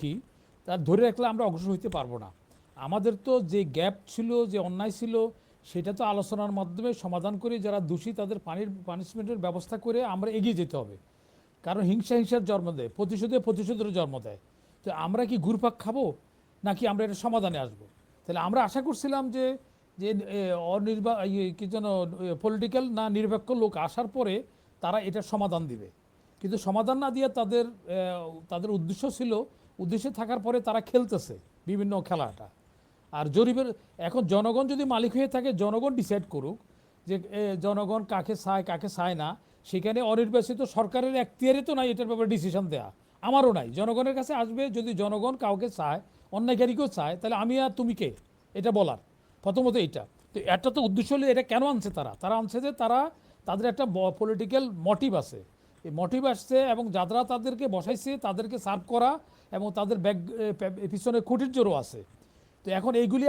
কি তার ধরে রাখলে আমরা অগ্রসর হইতে পারবো না। আমাদের তো যে গ্যাপ ছিল, যে অন্যায় ছিল, সেটা তো আলোচনার মাধ্যমে সমাধান করে যারা দোষী তাদের পানিশমেন্টের ব্যবস্থা করে আমরা এগিয়ে যেতে হবে। কারণ হিংসা হিংসার জন্ম দেয়, প্রতিশোধে প্রতিশোধের জন্ম দেয়। তো আমরা কি ঘুরপাক খাবো, নাকি আমরা এটা সমাধানে আসবো? তাহলে আমরা আশা করছিলাম যে যে কি যেন পলিটিক্যাল না নিরপেক্ষ লোক আসার পরে তারা এটার সমাধান দিবে, কিন্তু সমাধান না দিয়ে তাদের উদ্দেশ্য ছিল, উদ্দেশ্যে থাকার পরে তারা খেলতেছে বিভিন্ন খেলাটা। আর জরিপের এখন জনগণ যদি মালিক হয়ে থাকে, জনগণ ডিসাইড করুক যে জনগণ কাকে চায় কাকে চায় না। সেখানে অনির্বাচিত সরকারের এখতিয়ারে তো নাই এটার ব্যাপারে ডিসিশন দেয়া, আমারও নাই। জনগণের কাছে আসবে, যদি জনগণ কাউকে চায়, অন্যায়কারীকেও চায়, তাহলে আমি আর তুমি কে এটা বলার। প্রথমত এইটা তো, একটা তো উদ্দেশ্য হলে এটা কেন আনছে তারা আনছে যে তাদের একটা পলিটিক্যাল মোটিভ আছে। এই মোটিভ আসছে এবং যারা তাদেরকে বসাইছে তাদেরকে সার্ভ করা, এবং তাদের পিছনে কুটির জোরও আছে। তো এখন এইগুলি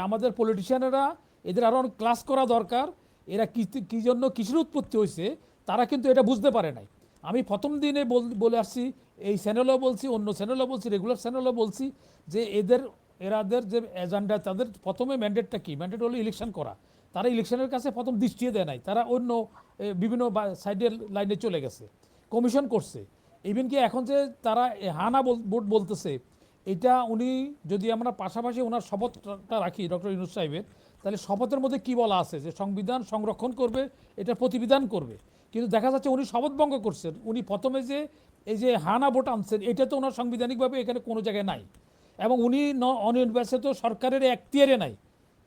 আমাদের পলিটিশিয়ানেরা, এদের আরও অনেক ক্লাস করা দরকার। এরা কী জন্য কিসের উৎপত্তি হয়েছে তারা কিন্তু এটা বুঝতে পারে নাই। আমি প্রথম দিনে বলে আসছি, এই চ্যানেলেও বলছি, অন্য চ্যানেলেও বলছি, রেগুলার চ্যানেলেও বলছি যে এরাদের যে এজেন্ডা, তাদের প্রথমে ম্যান্ডেটটা কি? ম্যান্ডেট হলো ইলেকশন করা। তারা ইলেকশনের কাছে প্রথম দৃষ্টিয়ে দেয় নাই, তারা অন্য বিভিন্ন সাইডের লাইনে চলে গেছে, কমিশন করছে। ইভেন কি এখন যে তারা হানা ভোট বলতেছে, এটা উনি যদি আমরা পাশাপাশি ওনার শপথটা রাখি ডক্টর ইউনূস সাহেবের, তাহলে শপথের মধ্যে কি বলা আছে যে সংবিধান সংরক্ষণ করবে, এটা প্রতিবিধান করবে। কিন্তু দেখা যাচ্ছে উনি শপথ ভঙ্গ করছেন। উনি প্রথমে যে এই যে হানা ভোট আনছেন, এটা তো ওনার সাংবিধানিকভাবে এখানে কোনো জায়গায় নাই, এবং উনি অনির্বাচিত সরকারের এখতিয়ারে নাই।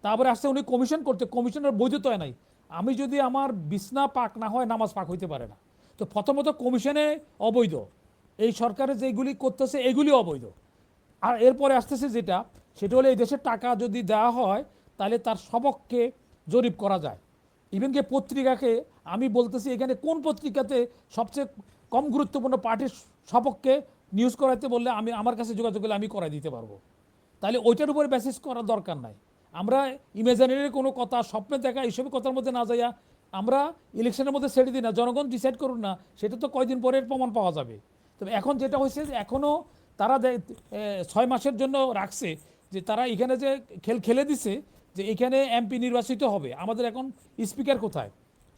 তারপরে আসছে উনি কমিশন করতে, কমিশনের বৈধতায় নাই। আমি যদি আমার বিছনা পাক না হয়, নামাজ পাক হইতে পারে না। তো প্রথমত কমিশনে অবৈধ, এই সরকারের যেগুলি করতেছে এগুলি অবৈধ। আর এরপরে আসতেছে যেটা, সেটা হলো এই দেশের টাকা যদি দেওয়া হয় তাহলে তার সপক্ষে জরিপ করা যায়। ইভেন কি পত্রিকাকে আমি বলতেছি, এখানে কোন পত্রিকাতে সবচেয়ে কম গুরুত্বপূর্ণ পার্টির সপক্ষে নিউজ করাইতে বললে আমি আমার কাছে যোগাযোগ করলে আমি করাই দিতে পারবো। তাহলে ওইটার উপরে বেসিস করার দরকার নাই। আমরা ইমাজিনারি কোনো কথা, স্বপ্নে দেখা এইসব কথার মধ্যে না যাইয়া আমরা ইলেকশনের মধ্যে ছেড়ে দিই না, জনগণ ডিসাইড করুন না, সেটা তো কয়দিন পরে প্রমাণ পাওয়া যাবে। তবে এখন যেটা হয়েছে, এখনও তারা 6 মাসের জন্য রাখছে, যে তারা এখানে যে খেলে দিছে যে এখানে এমপি নির্বাচিত হবে। আমাদের এখন স্পিকার কোথায়,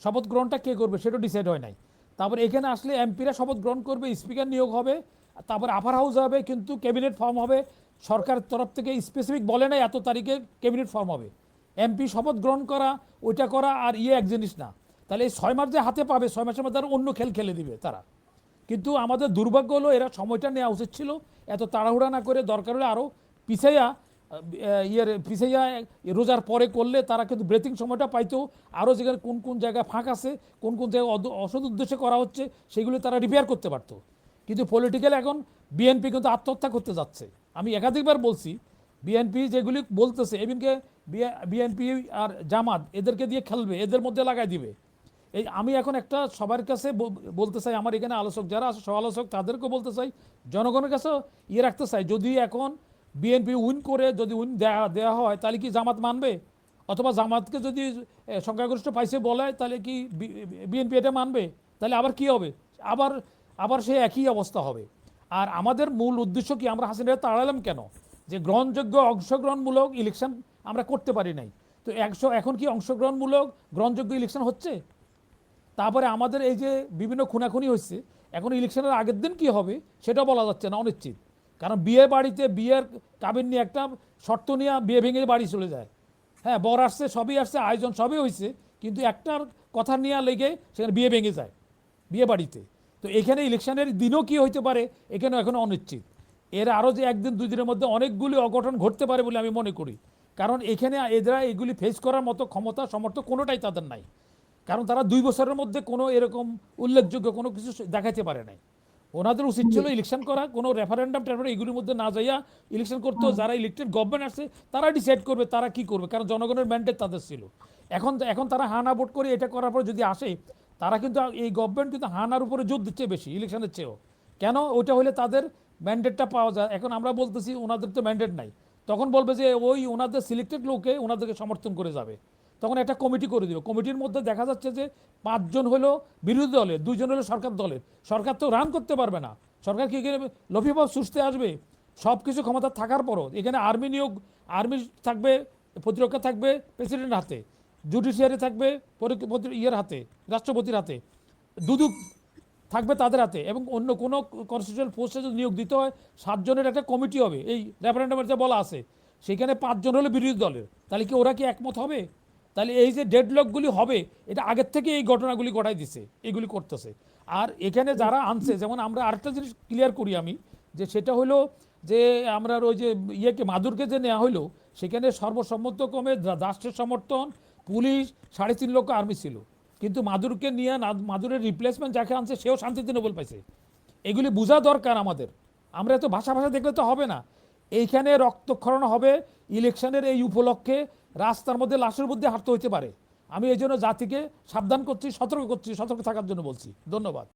শপথ গ্রহণটা কে করবে সেটা ডিসাইড হয় নাই। তারপরে এখানে আসলে এমপিরা শপথ গ্রহণ করবে, স্পিকার নিয়োগ হবে, তারপরে আপার হাউস হবে, কিন্তু ক্যাবিনেট ফর্ম হবে। সরকারের তরফ থেকে স্পেসিফিক বলে নাই এত তারিখে ক্যাবিনেট ফর্ম হবে। এমপি শপথ গ্রহণ করা, ওইটা করা আর এক জিনিস না। তাহলে এই 6 মাস যে হাতে পাবে, 6 মাসের মধ্যে অন্য খেলে দিবে তারা। কিন্তু আমাদের দুর্ভাগ্য হলো এরা সময়টা নেওয়া উচিত ছিল, এত তাড়াহুড়া না করে দরকার হলে আরও পিছাইয়া পিছাইয়া রোজার পরে করলে তারা কিন্তু ব্রেথিং সময়টা পাইতো। আরও যেখানে কোন কোন জায়গায় ফাঁক আছে, কোন কোন জায়গায় অসৎ উদ্দেশ্যে করা হচ্ছে, সেগুলো তারা রিপেয়ার করতে পারতো। কিন্তু পলিটিক্যাল এখন বিএনপি কিন্তু আত্মহত্যা করতে যাচ্ছে। আমি একাধিকবার বলছি, বিএনপি যেগুলি বলতেছে, এমনকি বিএনপি আর জামাত এদেরকে দিয়ে খেলবে, এদের মধ্যে লাগাই দিবে। এই আমি এখন একটা সবার কাছে বলতে চাই, আমার এখানে আলোচক যারা আছে, সহ আলোচক, তাদেরকেও বলতে চাই, জনগণের কাছেও রাখতে চাই, যদি এখন বিএনপি উইন করে যদি উইন দেওয়া হয়, তাহলে কি জামাত মানবে? অথবা জামাতকে যদি সংখ্যাগরিষ্ঠ পাইছে বলে, তাহলে কি বিএনপি এটা মানবে? তাহলে আবার কি হবে? আবার আবার সে একই অবস্থা হবে। আর আমাদের মূল উদ্দেশ্য কি, আমরা হাসিনাকে তাড়ালাম কেন? যে গ্রহণযোগ্য অংশগ্রহণমূলক ইলেকশন আমরা করতে পারি নাই। তো এখন কি অংশগ্রহণমূলক গ্রহণযোগ্য ইলেকশন হচ্ছে? তারপরে আমাদের এই যে বিভিন্ন খুনাখুনি হচ্ছে, এখন ইলেকশনের আগের দিন কি হবে সেটাও বলা যাচ্ছে না, অনিশ্চিত। কারণ বিয়ে বাড়িতে বিয়ের কাবিন নিয়ে একটা শর্ত নিয়ে বিয়ে ভেঙে বাড়ি চলে যায়। হ্যাঁ, বর আসছে, সবই আসছে, আয়োজন সবই হয়েছে, কিন্তু একটার কথা নিয়ে লেগে সেখানে বিয়ে ভেঙে যায় বিয়ে বাড়িতে। তো এখানে ইলেকশনের দিনও কি হইতে পারে, এখানেও এখনও অনিশ্চিত। এর আরও যে একদিন দুই দিনের মধ্যে অনেকগুলি অঘটন ঘটতে পারে বলে আমি মনে করি। কারণ এখানে এরা এগুলি ফেস করার মতো ক্ষমতা সামর্থ্য কোনোটাই তাদের নাই। কারণ তারা 2 বছরের মধ্যে কোনো এরকম উল্লেখযোগ্য কোনো কিছু দেখাতে পারে নাই। ওনাদের উচিত ছিল ইলেকশন করা, কোনো রেফারেন্ডাম এগুলির মধ্যে না যাইয়া ইলেকশন করতো। যারা ইলেক্টেড গভর্নমেন্ট আসছে তারা ডিসাইড করবে তারা কি করবে, কারণ জনগণের ম্যান্ডেট তাদের ছিল। এখন তারা হানা ভোট করে এটা করার পর যদি আসে, তারা কিন্তু এই গভর্নমেন্ট কিন্তু হানার উপরে জোর দিচ্ছে বেশি ইলেকশনের চেয়েও। কেন? ওইটা হলে তাদের ম্যান্ডেটটা পাওয়া যায়। এখন আমরা বলতেছি ওনাদের তো ম্যান্ডেট নাই, তখন বলবে যে ওই ওনাদের সিলেক্টেড লোকে ওনাদেরকে সমর্থন করে যাবে। তখন একটা কমিটি করে দিল, কমিটির মধ্যে দেখা যাচ্ছে যে 5 জন হলো বিরোধী দলের, 2 জন হলো সরকার দলের। সরকার তো রান করতে পারবে না, সরকার কি এখানে লফিভাব সুস্থে আসবে? সব কিছু ক্ষমতা থাকার পরও এখানে আর্মি নিয়োগ, আর্মি থাকবে, প্রতিরক্ষা থাকবে প্রেসিডেন্টের হাতে, জুডিশিয়ারি থাকবে ইয়ের হাতে, রাষ্ট্রপতির হাতে, দুদক থাকবে তাদের হাতে, এবং অন্য কোনো কনস্টিটিউশনাল পোস্টে যদি নিয়োগ দিতে হয় 7 জনের একটা কমিটি হবে, এই রেফারেন্ডামের যে বলা আছে সেখানে 5 জন হলে বিরোধী দলের, তাহলে কি ওরা কি একমত হবে? তাহলে এই যে ডেডলকগুলি হবে, এটা আগের থেকে এই ঘটনাগুলি ঘটাই দিছে, এগুলি করতেছে। আর এখানে যারা আনছে, যেমন আমরা আরেকটা জিনিস ক্লিয়ার করি আমি, যে সেটা হলো যে আমরা ওই যে ইয়েকে মাদুরকে যে নেওয়া হলো, সেখানে সর্বসম্মতক্রমে রাষ্ট্রের সমর্থন, পুলিশ, 3.5 লক্ষ আর্মি ছিল, কিন্তু মাদুরকে নিয়ে মাদুরের রিপ্লেসমেন্ট যাকে আনছে সেও শান্তিতে নোবেল পাইছে। এগুলি বোঝা দরকার আমাদের। আমরা এত ভাষা দেখলে তো হবে না। এইখানে রক্তক্ষরণ হবে ইলেকশনের এই উপলক্ষে, রাস্তার মধ্যে লাশের মধ্যে হাঁটতে হইতে পারে। আমি এই জন্য জাতিকে সাবধান করছি, সতর্ক করছি, সতর্ক থাকার জন্য বলছি। ধন্যবাদ।